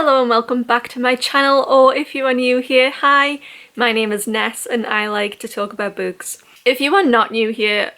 Hello and welcome back to my channel, or if you are new here, hi, my name is Ness and I like to talk about books. If you are not new here,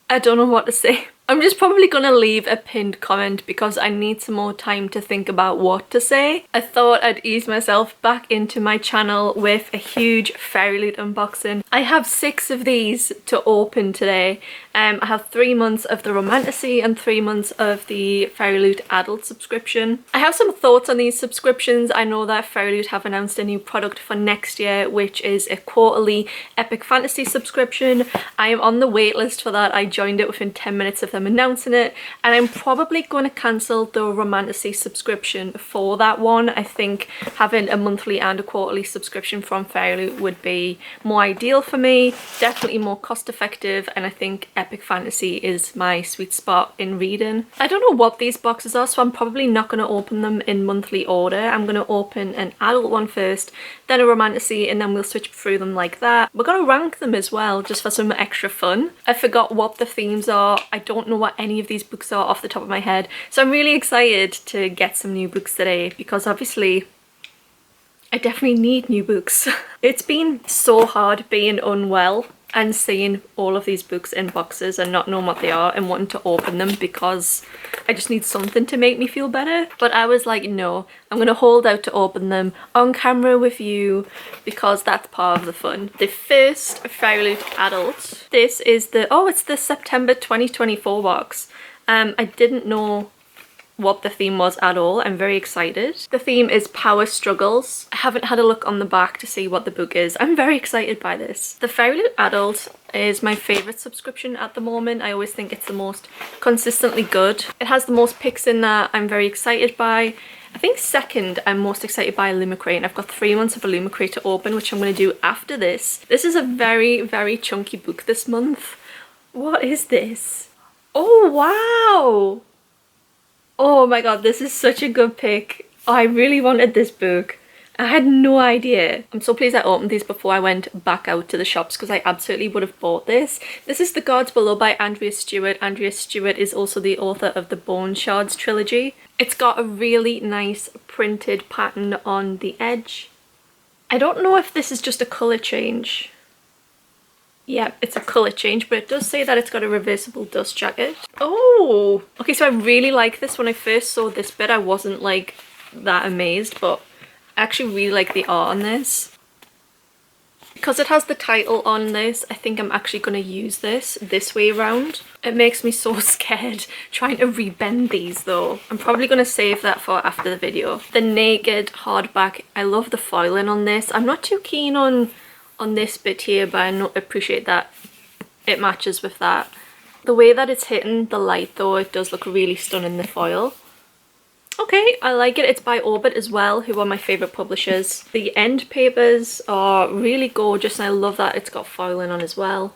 I don't know what to say. I'm just probably gonna leave a pinned comment because I need some more time to think about what to say. I thought I'd ease myself back into my channel with a huge Fairyloot unboxing. I have 6 of these to open today. I have 3 months of the Romantasy and 3 months of the Fairyloot adult subscription. I have some thoughts on these subscriptions. I know that Fairyloot have announced a new product for next year, which is a quarterly epic fantasy subscription. I am on the wait list for that. I joined it within 10 minutes of them announcing it, and I'm probably going to cancel the Romantasy subscription for that one. I think having a monthly and a quarterly subscription from Fairyloot would be more ideal for me, definitely more cost effective, and I think epic fantasy is my sweet spot in reading. I don't know what these boxes are, so I'm probably not going to open them in monthly order. I'm going to open an adult one first, then a Romantasy, and then we'll switch through them like that. We're going to rank them as well, just for some extra fun. I forgot what the themes are. I don't know what any of these books are off the top of my head, so I'm really excited to get some new books today because obviously I definitely need new books. It's been so hard being unwell and seeing all of these books in boxes and not knowing what they are and wanting to open them because I just need something to make me feel better. But I was like, no, I'm gonna hold out to open them on camera with you because that's part of the fun. The first Fairyloot adult, this is the, oh, it's the September 2024 box. I didn't know what the theme was at all. I'm very excited. The theme is power struggles. I haven't had a look on the back to see what the book is. I'm very excited by this. The Fairyloot adult is my favourite subscription at the moment. I always think it's the most consistently good. It has the most picks in that I'm very excited by. I think second I'm most excited by Illumicrate, and I've got 3 months of Illumicrate to open, which I'm going to do after this. This is a very, very chunky book this month. What is this? Oh wow! Oh my god, this is such a good pick. Oh, I really wanted this book. I had no idea. I'm so pleased I opened these before I went back out to the shops because I absolutely would have bought this. This is The Gods Below by Andrea Stewart. Andrea Stewart is also the author of the Bone Shards trilogy. It's got a really nice printed pattern on the edge. I don't know if this is just a colour change. Yeah, it's a colour change, but it does say that it's got a reversible dust jacket. Oh! Okay, so I really like this. When I first saw this bit, I wasn't like that amazed, but I actually really like the art on this. Because it has the title on this, I think I'm actually going to use this way around. It makes me so scared trying to rebend these though. I'm probably going to save that for after the video. The Naked hardback, I love the foiling on this. I'm not too keen on this bit here, but I appreciate that it matches with that. The way that it's hitting the light though, it does look really stunning, the foil. Okay, I like it. It's by Orbit as well, who are my favourite publishers. The end papers are really gorgeous and I love that it's got foiling on as well.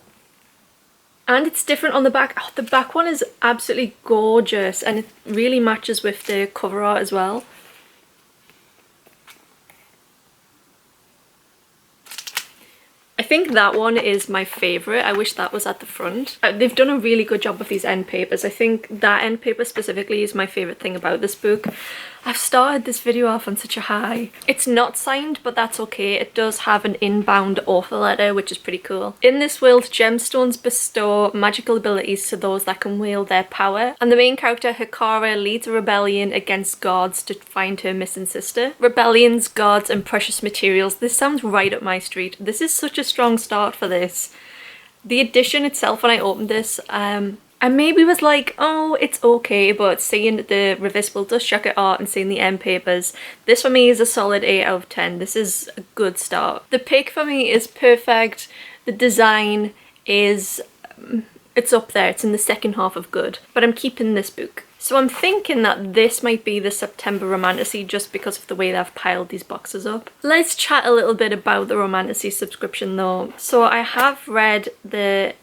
And it's different on the back. Oh, the back one is absolutely gorgeous and it really matches with the cover art as well. I think that one is my favourite. I wish that was at the front. They've done a really good job with these end papers. I think that end paper specifically is my favourite thing about this book. I've started this video off on such a high. It's not signed, but that's okay. It does have an inbound author letter, which is pretty cool. In this world, gemstones bestow magical abilities to those that can wield their power. And the main character, Hikara, leads a rebellion against gods to find her missing sister. Rebellions, gods, and precious materials. This sounds right up my street. This is such a strong start for this. The edition itself, when I opened this, I maybe was like, oh, it's okay, but seeing the reversible dust jacket art and seeing the end papers, this for me is a solid 8 out of 10. This is a good start. The pick for me is perfect. The design is, it's up there. It's in the second half of good, but I'm keeping this book. So I'm thinking that this might be the September Romantasy just because of the way they've piled these boxes up. Let's chat a little bit about the Romantasy subscription though. So I have read the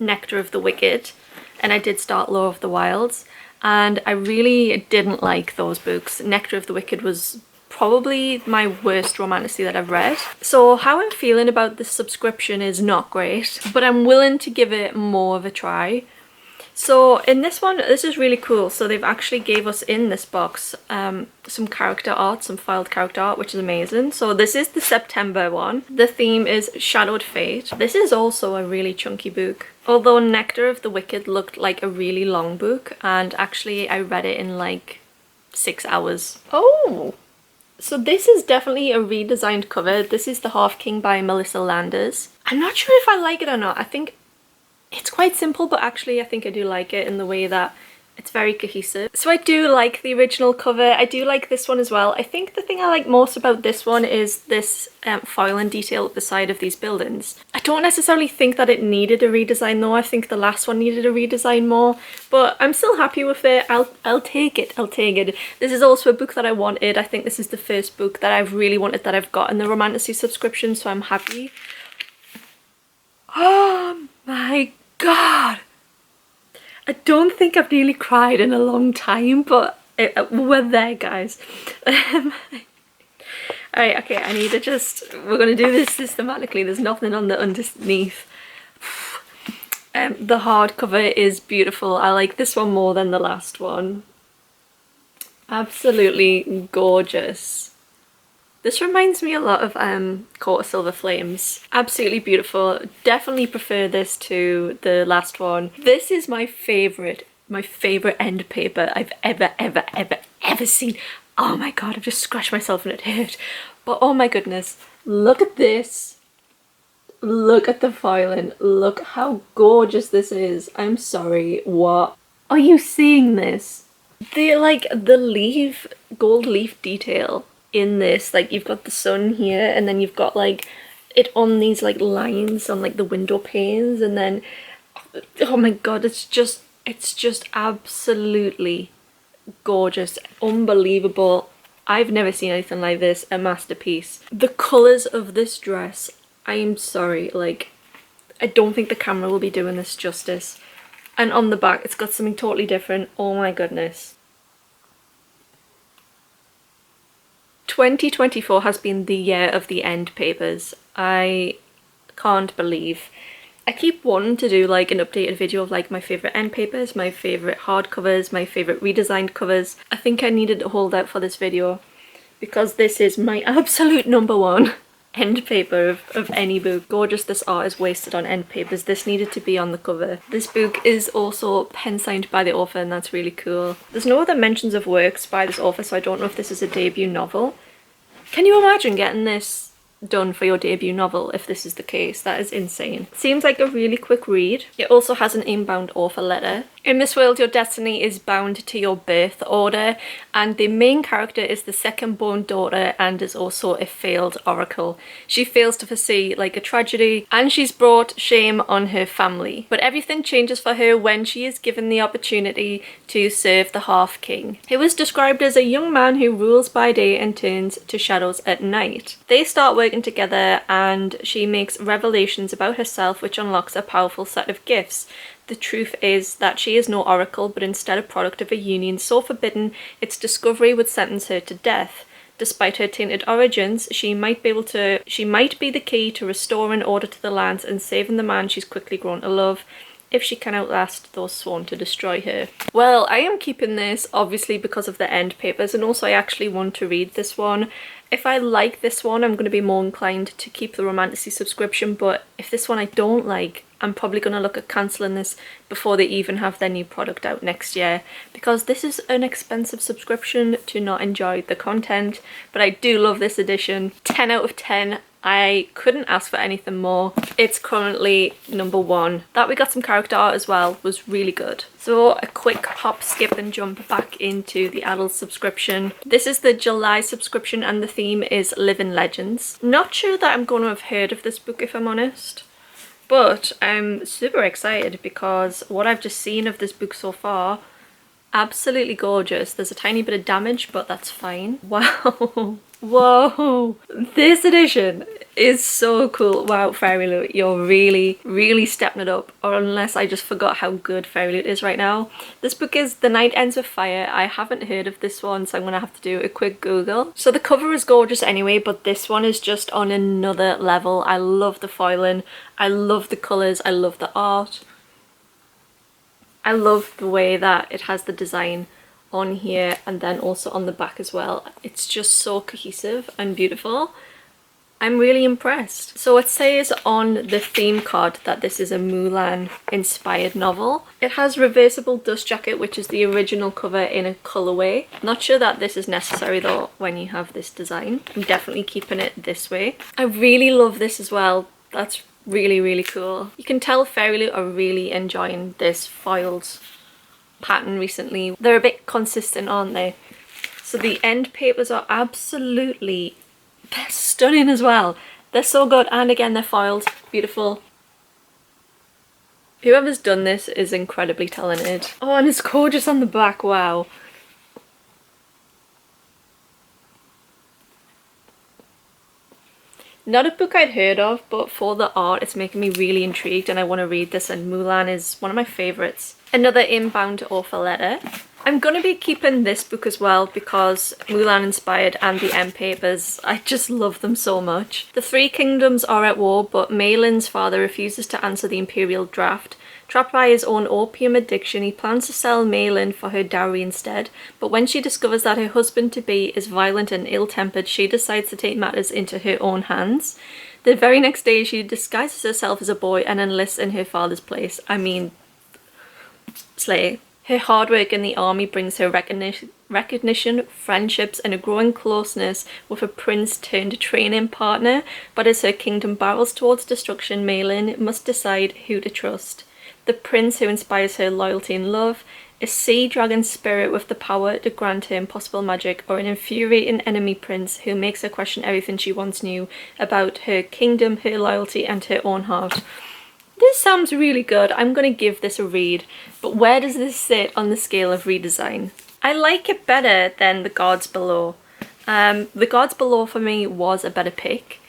Nectar of the Wicked, and I did start Lore of the Wilds, and I really didn't like those books. Nectar of the Wicked was probably my worst Romantasy that I've read. So how I'm feeling about this subscription is not great, but I'm willing to give it more of a try. So in this one, this is really cool. So they've actually gave us in this box some character art, some filed character art, which is amazing. So this is the September one. The theme is Shadowed Fate. This is also a really chunky book. Although Nectar of the Wicked looked like a really long book, and actually I read it in like 6 hours. Oh! So this is definitely a redesigned cover. This is The Half King by Melissa Landers. I'm not sure if I like it or not. I think it's quite simple, but actually I think I do like it in the way that it's very cohesive. So I do like the original cover. I do like this one as well. I think the thing I like most about this one is this foiling detail at the side of these buildings. I don't necessarily think that it needed a redesign though. I think the last one needed a redesign more, but I'm still happy with it. I'll take it. I'll take it. This is also a book that I wanted. I think this is the first book that I've really wanted that I've got in the Romantasy subscription, so I'm happy. Oh my god! I don't think I've nearly cried in a long time, but we're there, guys. Alright, okay, I need to we're going to do this systematically. There's nothing on the underneath. The hardcover is beautiful. I like this one more than the last one. Absolutely gorgeous. This reminds me a lot of Court of Silver Flames. Absolutely beautiful. Definitely prefer this to the last one. This is my favourite end paper I've ever seen. Oh my god, I've just scratched myself and it hurt. But oh my goodness, look at this. Look at the filing. Look how gorgeous this is. I'm sorry, what? Are you seeing this? The leaf, gold leaf detail in this, like you've got the sun here and then you've got like it on these like lines on like the window panes, and then oh my god, it's just absolutely gorgeous, unbelievable. I've never seen anything like this. A masterpiece. The colours of this dress, I am sorry, like I don't think the camera will be doing this justice. And on the back it's got something totally different. Oh my goodness. 2024 has been the year of the end papers. I can't believe. I keep wanting to do like an updated video of like my favourite end papers, my favourite hardcovers, my favourite redesigned covers. I think I needed to hold out for this video because this is my absolute #1 end paper of any book. Gorgeous. This art is wasted on end papers. This needed to be on the cover. This book is also pen signed by the author, and that's really cool. There's no other mentions of works by this author, so I don't know if this is a debut novel. Can you imagine getting this done for your debut novel if this is the case? That is insane. Seems like a really quick read. It also has an inbound author letter. In this world, your destiny is bound to your birth order, and the main character is the second born daughter and is also a failed oracle. She fails to foresee like a tragedy, and she's brought shame on her family. But everything changes for her when she is given the opportunity to serve the Half King, who is described as a young man who rules by day and turns to shadows at night. They start working together and she makes revelations about herself which unlocks a powerful set of gifts. The truth is that she is no oracle, but instead a product of a union so forbidden its discovery would sentence her to death. Despite her tainted origins, she might be the key to restoring order to the lands and saving the man she's quickly grown to love, if she can outlast those sworn to destroy her. Well, I am keeping this obviously because of the end papers, and also I actually want to read this one. If I like this one, I'm going to be more inclined to keep the Romantasy subscription, but if this one I don't like, I'm probably going to look at cancelling this before they even have their new product out next year, because this is an expensive subscription to not enjoy the content. But I do love this edition. 10 out of 10. I couldn't ask for anything more. It's currently #1. That we got some character art as well was really good. So a quick hop, skip and jump back into the adult subscription. This is the July subscription and the theme is Living Legends. Not sure that I'm going to have heard of this book if I'm honest, but I'm super excited because what I've just seen of this book so far, absolutely gorgeous. There's a tiny bit of damage, but that's fine. Wow. Whoa, this edition is so cool. Wow, Fairyloot, you're really stepping it up, or unless I just forgot how good Fairyloot is right now. This book is The Night Ends with Fire. I haven't heard of this one, so I'm gonna have to do a quick Google. So the cover is gorgeous anyway, but this one is just on another level. I love the foiling, I love the colours, I love the art. I love the way that it has the design on here and then also on the back as well. It's just so cohesive and beautiful. I'm really impressed. So it says on the theme card that this is a Mulan inspired novel. It has reversible dust jacket, which is the original cover in a colorway. Not sure that this is necessary though when you have this design. I'm definitely keeping it this way. I really love this as well. That's really, really cool. You can tell Fairyloot are really enjoying this foiled pattern recently. They're a bit consistent, aren't they? So the end papers are absolutely stunning as well. They're so good, and again they're foiled. Beautiful. Whoever's done this is incredibly talented. Oh, and it's gorgeous on the back. Wow. Not a book I'd heard of, but for the art it's making me really intrigued and I want to read this, and Mulan is one of my favourites. Another inbound author letter. I'm going to be keeping this book as well because Mulan inspired and the end papers, I just love them so much. The three kingdoms are at war, but Maylin's father refuses to answer the imperial draft. Trapped by his own opium addiction, he plans to sell Maylin for her dowry instead, but when she discovers that her husband-to-be is violent and ill-tempered, she decides to take matters into her own hands. The very next day, she disguises herself as a boy and enlists in her father's place. I mean, slay. Her hard work in the army brings her recognition, friendships, and a growing closeness with a prince turned training partner, but as her kingdom barrels towards destruction, Maylin must decide who to trust. The prince who inspires her loyalty and love, a sea dragon spirit with the power to grant her impossible magic, or an infuriating enemy prince who makes her question everything she once knew about her kingdom, her loyalty, and her own heart. This sounds really good. I'm going to give this a read, but where does this sit on the scale of redesign? I like it better than The Gods Below. The Gods Below for me was a better pick.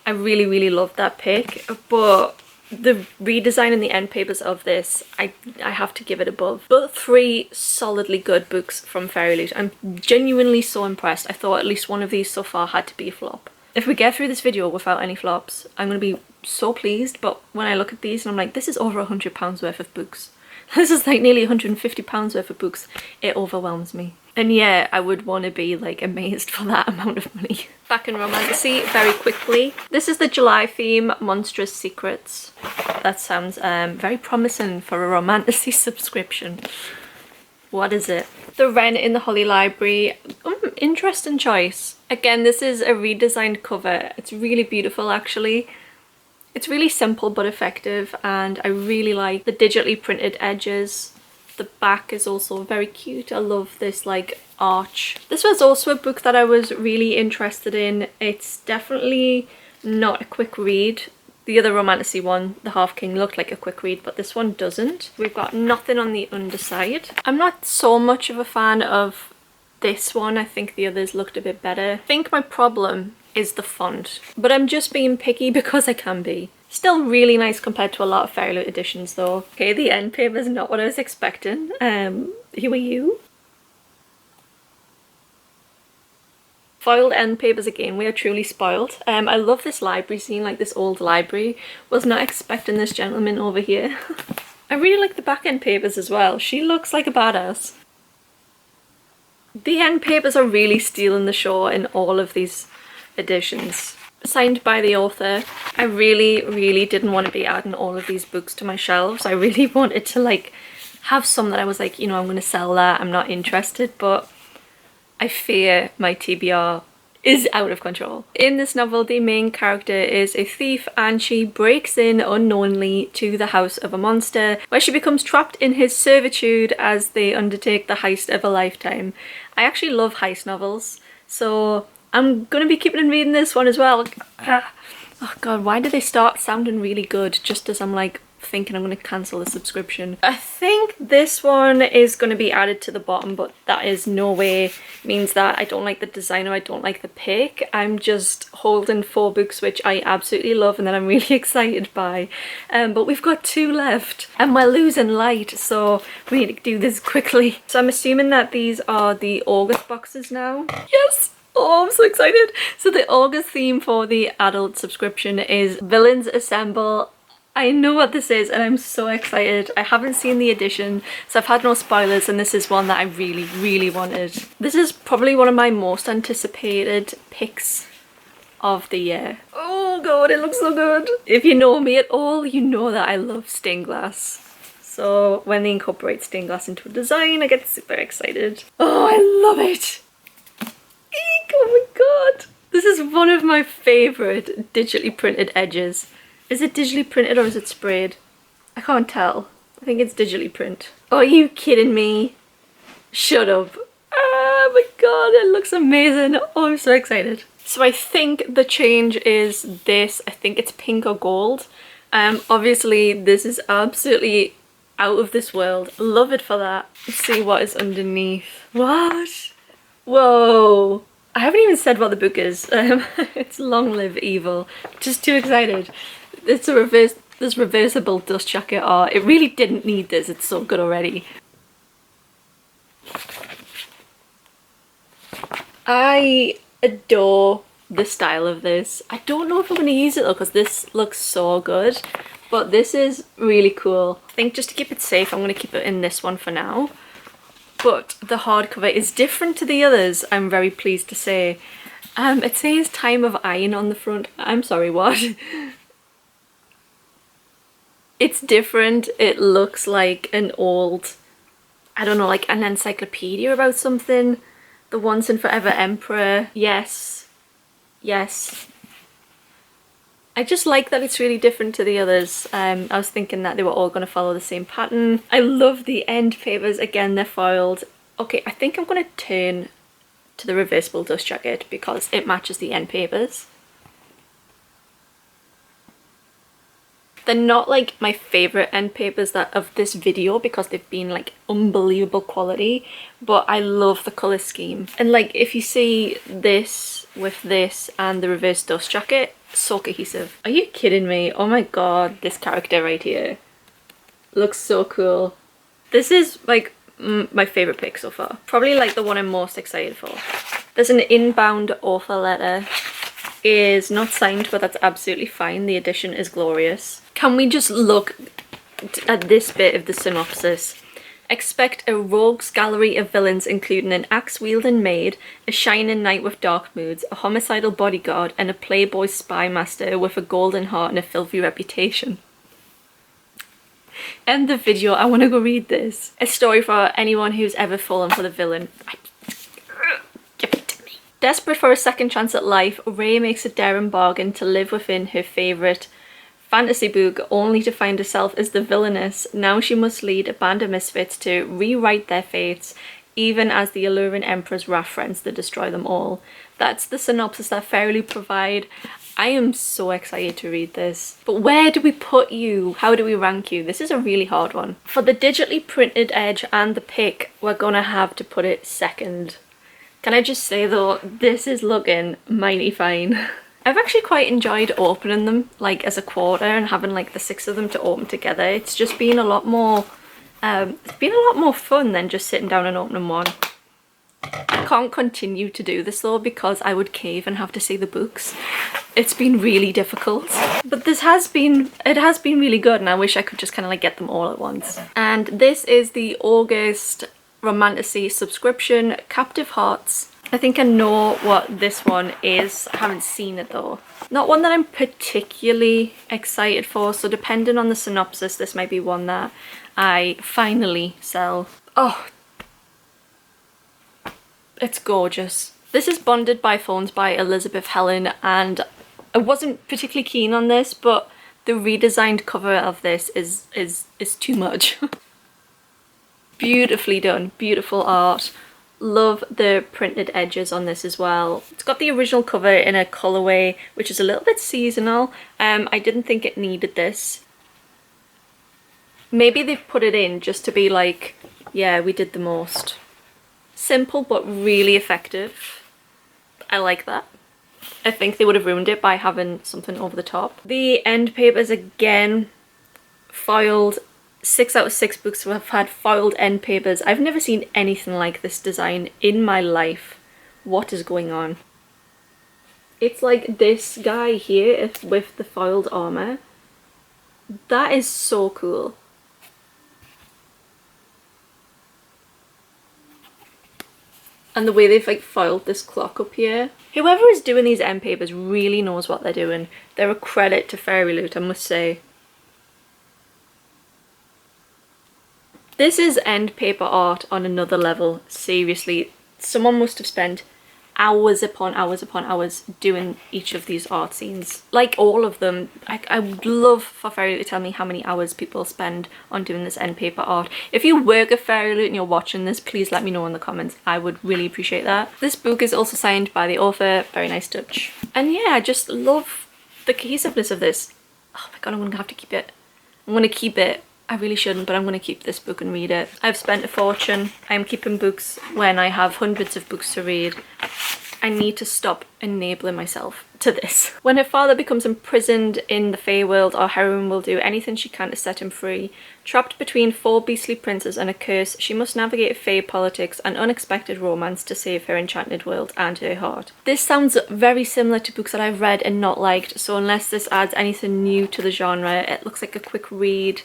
I really, really loved that pick, but the redesign and the end papers of this, I have to give it above. But three solidly good books from Fairyloot. I'm genuinely so impressed. I thought at least one of these so far had to be a flop. If we get through this video without any flops, I'm going to be so pleased, but when I look at these and I'm like, this is over £100 worth of books. This is like nearly £150 worth of books. It overwhelms me. And yeah, I would want to be like amazed for that amount of money. Back in Romantasy very quickly. This is the July theme, Monstrous Secrets. That sounds very promising for a Romantasy subscription. What is it? The Wren in the Holly Library. Interesting choice. Again, this is a redesigned cover. It's really beautiful actually. It's really simple but effective, and I really like the digitally printed edges. The back is also very cute. I love this like arch. This was also a book that I was really interested in. It's definitely not a quick read. The other Romantasy one, The Half King, looked like a quick read, but this one doesn't. We've got nothing on the underside. I'm not so much of a fan of this one. I think the others looked a bit better. I think my problem is the font, but I'm just being picky because I can be. Still really nice compared to a lot of Fairyloot editions though. Okay, the end paper is not what I was expecting. Who are you? Foiled end papers again. We are truly spoiled. I love this library scene, like this old library. Was not expecting this gentleman over here. I really like the back end papers as well. She looks like a badass. The end papers are really stealing the show in all of these editions. Signed by the author. I really didn't want to be adding all of these books to my shelves. I really wanted to like have some that I was like, you know, I'm going to sell that. I'm not interested, but I fear my TBR is out of control. In this novel, the main character is a thief and she breaks in unknowingly to the house of a monster where she becomes trapped in his servitude as they undertake the heist of a lifetime. I actually love heist novels, so I'm going to be keeping on reading this one as well. Oh god, why do they start sounding really good just as I'm like thinking I'm going to cancel the subscription? I think this one is going to be added to the bottom, but that is no way means that I don't like the design or I don't like the pick. I'm just holding 4 books which I absolutely love and that I'm really excited by. But we've got 2 left and we're losing light, so we need to do this quickly. So I'm assuming that these are the August boxes now. Yes! Oh, I'm so excited. So the August theme for the adult subscription is Villains Assemble. I know what this is and I'm so excited. I haven't seen the edition, so I've had no spoilers, and this is one that I really, really wanted. This is probably one of my most anticipated picks of the year. Oh god, it looks so good. If you know me at all, you know that I love stained glass. So when they incorporate stained glass into a design, I get super excited. Oh, I love it. Eek, oh my god. This is one of my favourite digitally printed edges. Is it digitally printed or is it sprayed? I can't tell. I think it's digitally print. Oh, are you kidding me? Shut up. Oh my god, it looks amazing. Oh, I'm so excited. So I think the change is this. I think it's pink or gold. Obviously this is absolutely out of this world. Love it for that. Let's see what is underneath. What? Whoa. I haven't even said what the book is. It's Long Live Evil. Just too excited. It's this reversible dust jacket art. It really didn't need this. It's so good already. I adore the style of this. I don't know if I'm going to use it though, because this looks so good. But this is really cool. I think just to keep it safe, I'm going to keep it in this one for now. But the hardcover is different to the others, I'm very pleased to say. It says time of iron on the front. I'm sorry, what? It's different. It looks like an old, I don't know, like an encyclopedia about something. The Once and Forever Emperor. Yes. Yes. I just like that it's really different to the others. I was thinking that they were all going to follow the same pattern. I love the end papers. Again, they're foiled. Okay, I think I'm going to turn to the reversible dust jacket because it matches the end papers. They're not like my favourite end papers that of this video because they've been like unbelievable quality, but I love the colour scheme. And like if you see this with this and the reverse dust jacket, so cohesive. Are you kidding me? Oh my god, this character right here looks so cool. This is like my favourite pick so far. Probably like the one I'm most excited for. There's an inbound author letter. It is not signed, but that's absolutely fine. The edition is glorious. Can we just look at this bit of the synopsis? Expect a rogues gallery of villains including an axe-wielding maid, a shining knight with dark moods, a homicidal bodyguard, and a playboy spy master with a golden heart and a filthy reputation. End the video, I want to go read this. A story for anyone who's ever fallen for the villain. Give it to me. Desperate for a second chance at life, Ray makes a daring bargain to live within her favourite fantasy book, only to find herself as the villainess. Now she must lead a band of misfits to rewrite their fates, even as the alluring Emperor's wrath threatens to destroy them all. That's the synopsis that Fairyloot provide. I am so excited to read this. But where do we put you? How do we rank you? This is a really hard one. For the digitally printed edge and the pick, we're gonna have to put it second. Can I just say though, this is looking mighty fine. I've actually quite enjoyed opening them like as a quarter and having like the 6 of them to open together. It's just been a lot more fun than just sitting down and opening one. I can't continue to do this though because I would cave and have to see the books. It's been really difficult. But it has been really good, and I wish I could just kind of like get them all at once. And this is the August Romantasy subscription, Captive Hearts. I think I know what this one is. I haven't seen it though. Not one that I'm particularly excited for, so depending on the synopsis, this might be one that I finally sell. Oh, it's gorgeous. This is Bonded by Phones by Elizabeth Helen, and I wasn't particularly keen on this, but the redesigned cover of this is too much. Beautifully done, beautiful art. Love the printed edges on this as well. It's got the original cover in a colourway which is a little bit seasonal. I didn't think it needed this. Maybe they've put it in just to be like, yeah, we did the most. Simple but really effective. I like that. I think they would have ruined it by having something over the top. The end papers again, foiled. 6 out of 6 books have had foiled end papers. I've never seen anything like this design in my life. What is going on? It's like this guy here with the foiled armour. That is so cool. And the way they've like foiled this clock up here. Whoever is doing these end papers really knows what they're doing. They're a credit to Fairyloot, I must say. This is end paper art on another level. Seriously, someone must have spent hours upon hours upon hours doing each of these art scenes. Like all of them. I would love for Fairyloot to tell me how many hours people spend on doing this end paper art. If you work at Fairyloot and you're watching this, please let me know in the comments. I would really appreciate that. This book is also signed by the author. Very nice touch. And yeah, I just love the cohesiveness of this. Oh my god, I'm gonna have to keep it. I'm gonna keep it. I really shouldn't, but I'm going to keep this book and read it. I've spent a fortune. I'm keeping books when I have hundreds of books to read. I need to stop enabling myself to this. When her father becomes imprisoned in the Fey world, our heroine will do anything she can to set him free. Trapped between 4 beastly princes and a curse, she must navigate Fey politics and unexpected romance to save her enchanted world and her heart. This sounds very similar to books that I've read and not liked, so unless this adds anything new to the genre, it looks like a quick read.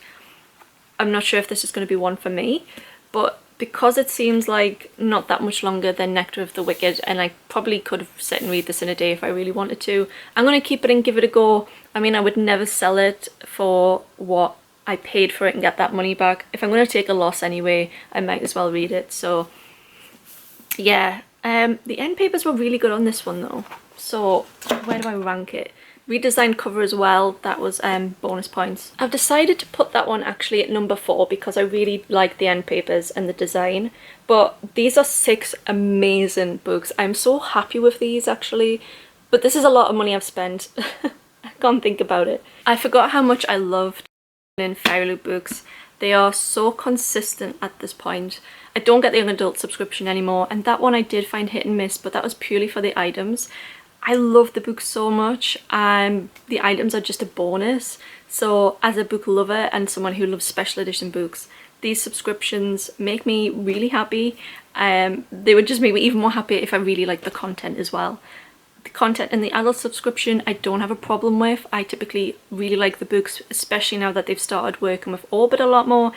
I'm not sure if this is going to be one for me, but because it seems like not that much longer than Nectar of the Wicked, and I probably could have sat and read this in a day if I really wanted to, I'm going to keep it and give it a go. I mean, I would never sell it for what I paid for it and get that money back. If I'm going to take a loss anyway, I might as well read it. So yeah, the end papers were really good on this one though. So where do I rank it? Redesigned cover as well, that was bonus points. I've decided to put that one actually at number 4 because I really like the end papers and the design. But these are 6 amazing books. I'm so happy with these actually. But this is a lot of money I've spent. I can't think about it. I forgot how much I loved in Fairyloot books. They are so consistent at this point. I don't get the young adult subscription anymore, and that one I did find hit and miss, but that was purely for the items. I love the book so much, and the items are just a bonus. So as a book lover and someone who loves special edition books, these subscriptions make me really happy. They would just make me even more happy if I really like the content as well. The content in the adult subscription I don't have a problem with. I typically really like the books, especially now that they've started working with Orbit a lot more.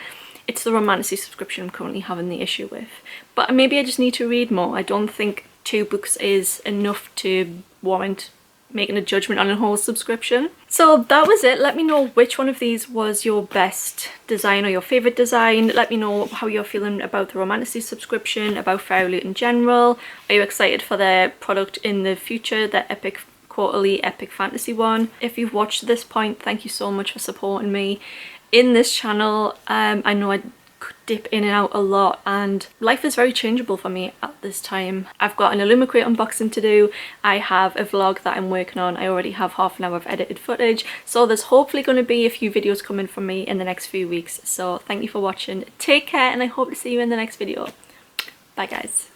It's the Romantasy subscription I'm currently having the issue with. But maybe I just need to read more. I don't think 2 books is enough to warrant making a judgment on a whole subscription. So that was it. Let me know which one of these was your best design or your favourite design. Let me know how you're feeling about the Romantasy subscription, about Fairyloot in general. Are you excited for their product in the future, the epic quarterly epic fantasy one? If you've watched to this point, thank you so much for supporting me in this channel. I know I dip in and out a lot, and life is very changeable for me at this time. I've got an Illumicrate unboxing to do. I have a vlog that I'm working on. I already have half an hour of edited footage, so there's hopefully going to be a few videos coming from me in the next few weeks. So thank you for watching. Take care, and I hope to see you in the next video. Bye guys.